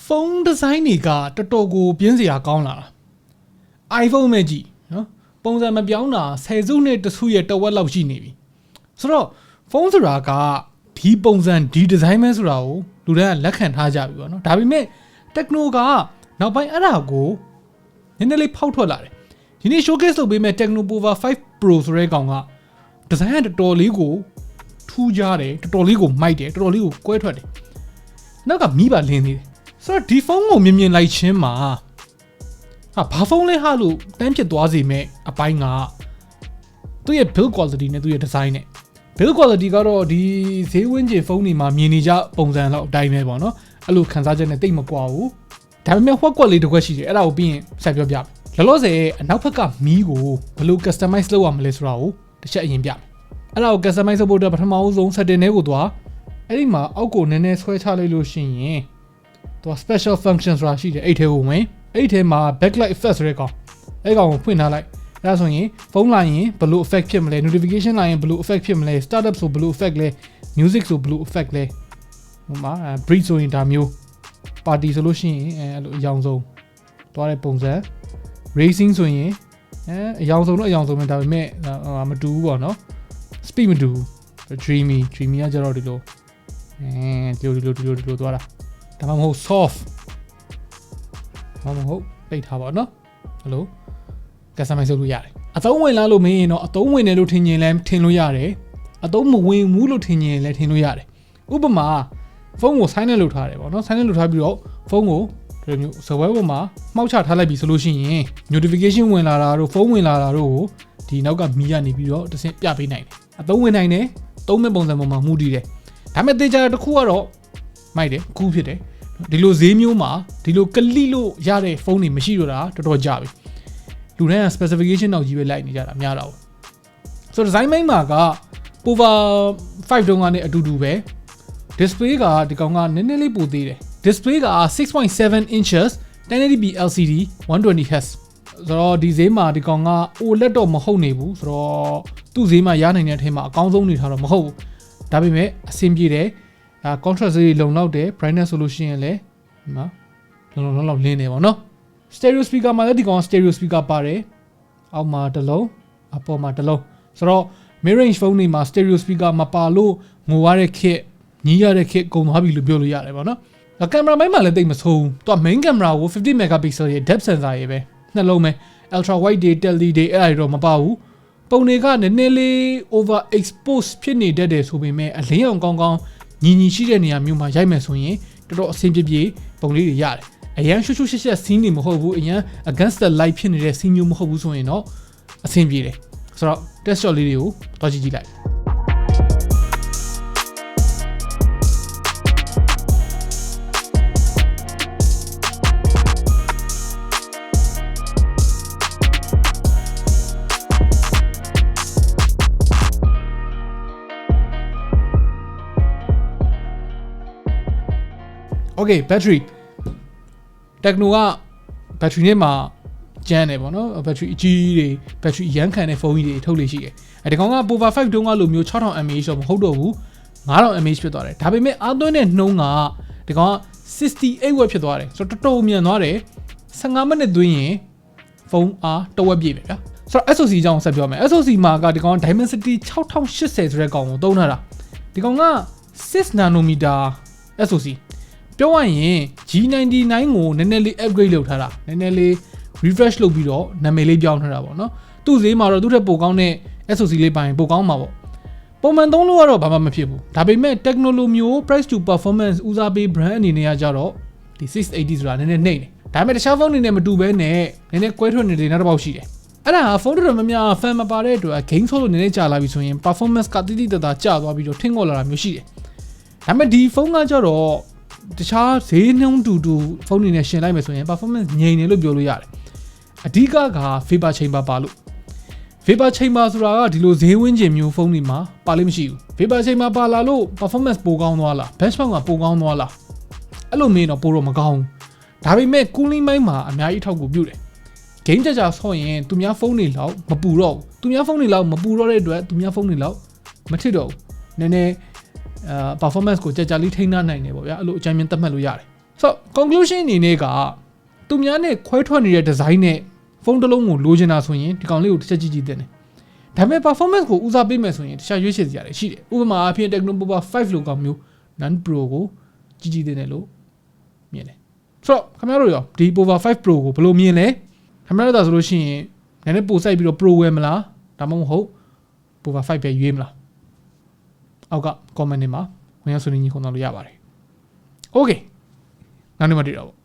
phone design တွေကတော်တော်ကိုပြင်းစရာကောင်းလာတာ iPhone မဲ့ကြည့်နော်ပုံစံမပြောင်းတာ10စုနှစ်တစုရဲ့တဝက်လောက်ရှိနေပြီဆိုတော့ phone ဆိုတာကဒီပုံစံဒီ design ပဲဆိုတာကိုလူတွေကလက်ခံထားကြပြီပေါ့နော်ဒါပေမဲ့ Tecno ကနောက်ပိုင်းအဲ့ဒါကိုနည်းနည်းလေးဖောက်ထွက်လာတယ်ဒီနေ့ showcase လုပ်ပေးမဲ့ Tecno Pova 5 Pro ဆိုတဲ့ကောင်က design ကတော်တော်လေးကိုထူးခြားတယ်တော်တော်လေးကိုမိုက်တယ်တော်တော်လေးကိုကွဲထွက်တယ်နောက်ကမီးပါလင်းနေတယ်ဆိုတော့ဒီဖုန်းကိုမြင်လိုက်ချင်းမှာဘာဖုန်းလဲဟာလို့တန်းဖြစ်သွားစေမဲ့အပိုင်းကသူ့ရဲ့ build quality နဲ့သူ့ရဲ့ design နဲ့ build quality ကတော့ဒီဈေးဝန်းကျင်ဖုန်းတွေမှာမြင်နေကြပုံစံလောက်အတိုင်းပဲပေါ့နော်အဲ့လိုခန်းစားချက်နဲ့တိတ်မကွာဘူးဒါပေမဲ့ဟွက်ကွက်လေးတစ်ခွက်ရှိတယ်အဲ့ဒါကိုပြီးရင်ဆက်ပြောပြမယ်လောလောဆယ်အနောက်ဘက်ကမီးကိုဘယ်လို customize လုပ်ရမလဲဆိုတာကိုတစ်ချက်အရင်ပြမယ်အဲ့ဒါကို customize လုပ်ဖို့အတွက်ပထမဆုံး setting တွေကိုသွားအဲ့ဒီမှာအောက်ကိုနည်းနည်းဆွဲချလိုက်လို့ရှိရင်သူက special function ဆိုတာရှိတယ်အဲ့ထဲကိုဝင်အဲ့ထဲမှာ backlight effect ဆိုတဲ့ကောင်အဲ့ကောင်ကိုဖွင့်ထားလိုက်အဲ့ဒါဆိုရင်ဖုန်းလာရင်ဘယ်လို effect ဖြစ်မလဲ notification လာရင်ဘယ်လို effect ဖြစ်မလဲ startup ဆိုဘယ်လို effect လဲ music ဆိုဘယ်လို effect လဲဟိုမှာ breed ဆိုရင်ဒါမျိုး party ဆိုလို့ရှိရင်အဲ့လိုအယောင်ဆုံးတွားတဲ့ပုံစံ racing ဆိုရင်အယောင်ဆုံးတော့အယောင်ဆုံးပဲဒါပေမဲ့မတူဘူးပေါ့နော် speed မတူဘူး dreamy ကကြတော့ဒီလိုဒီလိုသွားတာဒါမှမဟုတ် soft ဘာမှမဟုတ်ပိတ်ထားပါတော့အဲ့လို customize လုပ်လို့ရတယ်အသုံးဝင်လာလို့မင်းရင်တော့အသုံးဝင်တယ်လို့ထင်ရင်လည်းထင်လို့ရတယ်အသုံးမဝင်ဘူးလို့ထင်ရင်လည်းထင်လို့ရတယ်ဥပမာဖုန်းကို silent လုပ်ထားတယ်ပေါ့နော် silent လုပ်ထားပြီးတော့ဖုန်းကိုဒီလိုမျိုး server ပေါ်မှာမှောက်ချထားလိုက်ပြီဆိုလို့ရှိရင် notification ဝင်လာတာတို့ဖုန်းဝင်လာတာတို့ကိုဒီနောက်ကမီးကနေပြီးတော့တစ်ဆင့်ပြပေးနိုင်တယ်အသုံးဝင်နိုင်တယ်သုံးမဲ့ပုံစံပေါ်မှာမူတည်တယ်ဒါပေမဲ့တေချာတစ်ခုကတော့မိုက်တယ်ကူးဖြစ်တယ်ဒီလိုဈေးမျိုးမှာဒီလိုကလိလို့ရတဲ့ဖုန်းတွေမရှိတော့တာတော်တော်ကြပြီလူတိုင်းက specification တော့ကြီးပဲလိုက်နေကြတာများတာပေါ့ဆိုတော့ design မိတ်မှာက Pova 5တုန်းကနေအတူတူပဲ display ကဒီကောင်ကနည်းနည်းလေးပိုသေးတယ် display က 6.7 inches 1080p LCD 120Hz ဆိုတော့ဒီဈေးမှာဒီကောင်က OLED တော့မဟုတ်နေဘူးဆိုတော့သူ့ဈေးမှာရနိုင်တဲ့အထက်မှာအကောင်းဆုံးနေထားတော့မဟုတ်ဘူးဒါပေမဲ့အဆင်ပြေတယ်contrast တွေလုံလောက်တယ် brightness ဆိုလို့ရှိရင်လည်းဒီမှာလုံလောက်လင်းနေပါတော့ stereo speaker မှာလည်းဒီကောင် stereo speaker ပါတယ်အောက်မှာတစ်လုံးအပေါ်မှာတစ်လုံးဆိုတော့ mid range phone တွေမှာ stereo speaker မပါလို့ငိုရတဲ့ခက်ညီးရတဲ့ခက်ကုန်သွားပြီလို့ပြောလို့ရတယ်ပေါ့နော်ကင်မရာမိုင်းမှာလည်းတိတ်မဆိုးဘူးသူက main camera ကို50 megapixel ရဲ့ depth sensor ရဲ့ပဲနှလုံးပဲ ultra wide တွေ tele တွေအဲ့ဒါတွေတော့မပါဘူးပုံတွေကနည်းနည်းလေး over expose ဖြစ်နေတတ်တယ်ဆိုပေမဲ့အလင်းအောင်ကောင်းကောင်းညီရှိတဲ့နေရာမျိုးမှာရိုက်မယ်ဆိုရင်တော်တော်အဆင်ပြေပုံလေးတွေရတယ်အရန်ရှုပ်ရှက် scene တွေမဟုတ်ဘူးအရန် against the light ဖြစ်နေတဲ့ scene မျိုးမဟုတ်ဘူးဆိုရင်တော့အဆင်ပြေတယ်ဆိုတော့ test shot လေးတွေကိုတော့ကြည့်လိုက်Okay battery Tecno က battery နဲ့မှာကျန်းတယ်ပေါ့နော် battery အကြီးတွေ battery ရမ်းခံတဲ့ဖုန်းကြီးတွေထုတ်လို့ရှိတယ်အဲဒီကောင်က Pova 5တုန်းကလိုမျိုး 6000 mAh တော့မဟုတ်တော့ဘူး 5000 mAh ဖြစ်သွားတယ်ဒါပေမဲ့အားသွင်းတဲ့နှုန်းကဒီကောင်က68 watt ဖြစ်သွားတယ်ဆိုတော့တော်တော်မြန်သွားတယ်15မိနစ်သွင်းရင်ဖုန်းအားတစ်ဝက်ပြည့်ပဲဗျာဆိုတော့ SoC အကြောင်းဆက်ပြောမယ် SoC မှာကဒီကောင် Dimensity 6080ဆိုတဲ့ကောင်ကိုသုံးထားတာဒီကောင်က6 nanometer SoCပြောရရင် G99 ကိုနည်းနည်းလေး upgrade လုပ်ထားတာနည်းနည်းလေး refresh လုပ်ပြီးတော့နာမည်လေးပြောင်းထားတာပေါ့နော်သူ့ဈေးမှာတော့သူ့ထက်ပိုကောင်းတဲ့ SoC လေးပိုင်းပိုကောင်းမှာပေါ့ပုံမှန်သုံးလို့ကတော့ဘာမှမဖြစ်ဘူးဒါပေမဲ့ Tecno မျိုး price to performance ဦးစားပေး brand အနေနဲ့ကကြတော့ဒီ680ဆိုတာနည်းနည်းနှိမ့်တယ်ဒါပေမဲ့တခြားဖုန်းတွေနဲ့မတူဘဲနဲ့နည်းနည်းကွဲထွက်နေတယ်နောက်တစ်ပေါက်ရှိတယ်အဲ့ဒါဖုန်းတော်တော်များများ fan မပါတဲ့အတွက် game ဆော့လို့နည်းနည်းကြာလာပြီဆိုရင် performance ကတိတိတတ်တာကျသွားပြီးတော့ထင်းငေါ်လာတာမျိုးရှိတယ်ဒါပေမဲ့ဒီဖုန်းကကြတော့တခြားဈေးနှုန်းတူဖုန်းတွေနဲ့ရှင်လိုက်မယ်ဆိုရင် performance ငြိမ်တယ်လို့ပြောလို့ရတယ်အဓိကက vapor chamber ပါလို့ vapor chamber ဆိုတာကဒီလိုဈေးဝန်းကျင်မျိုးဖုန်းတွေမှာပါလိမ့်မရှိဘူး vapor chamber ပါလာလို့ performance ပိုကောင်းသွားလား benchmark ကပိုကောင်းသွားလားအဲ့လိုမင်းတော့ပိုတော့မကောင်းဘူးဒါပေမဲ့ cooling ပိုင်းမှာအများကြီးထောက်ကူပြုတယ် game ကြဆော့ရင်သူများဖုန်းတွေလောက်မပူတော့ဘူးသူများဖုန်းတွေလောက်မပူတော့တဲ့အတွက်သူများဖုန်းတွေလောက်မထစ်တော့ဘူးနည်းနည်းperformance ကိုကြာကြာလေးထိန်းထားနိုင်တယ်ပေါ့ဗျာအဲ့လိုအကြမ်းမြင်သတ်မှတ်လို့ရတယ် So conclusion အနေနဲ့ကသူများနဲ့ခွဲထွက်နေတဲ့ design နဲ့ဖုန်းတစ်လုံးကိုလိုချင်တာဆိုရင်ဒီကောင်လေးကိုတစ်ချက်ကြည့်သင့်တယ်ဒါပေမဲ့ performance ကိုဦးစားပေးမယ်ဆိုရင်တခြားရွေးချယ်စရာတွေရှိတယ်ဥပမာအဖြစ် Tecnopova 5လို့ကောင်မျိုး non pro ကိုကြည့်သင့်တယ်လို့မြင်တယ်ဆိုတော့ခင်ဗျားတို့ရောဒီ Pova 5 Pro ကိုဘယ်လိုမြင်လဲခင်ဗျားတို့သာဆိုလို့ရှိရင်နည်းနည်းပိုစိုက်ပြီးတော့ Pro ဝယ်မလားဒါမှမဟုတ် Pova 5ပဲရွေးမလားအောက်က comment တွေမှာဝင်ရောက်ဆွေးနွေးညှိနှိုင်းလို့ရပါတယ် Okay နောက်နေ့မှတွေ့တော့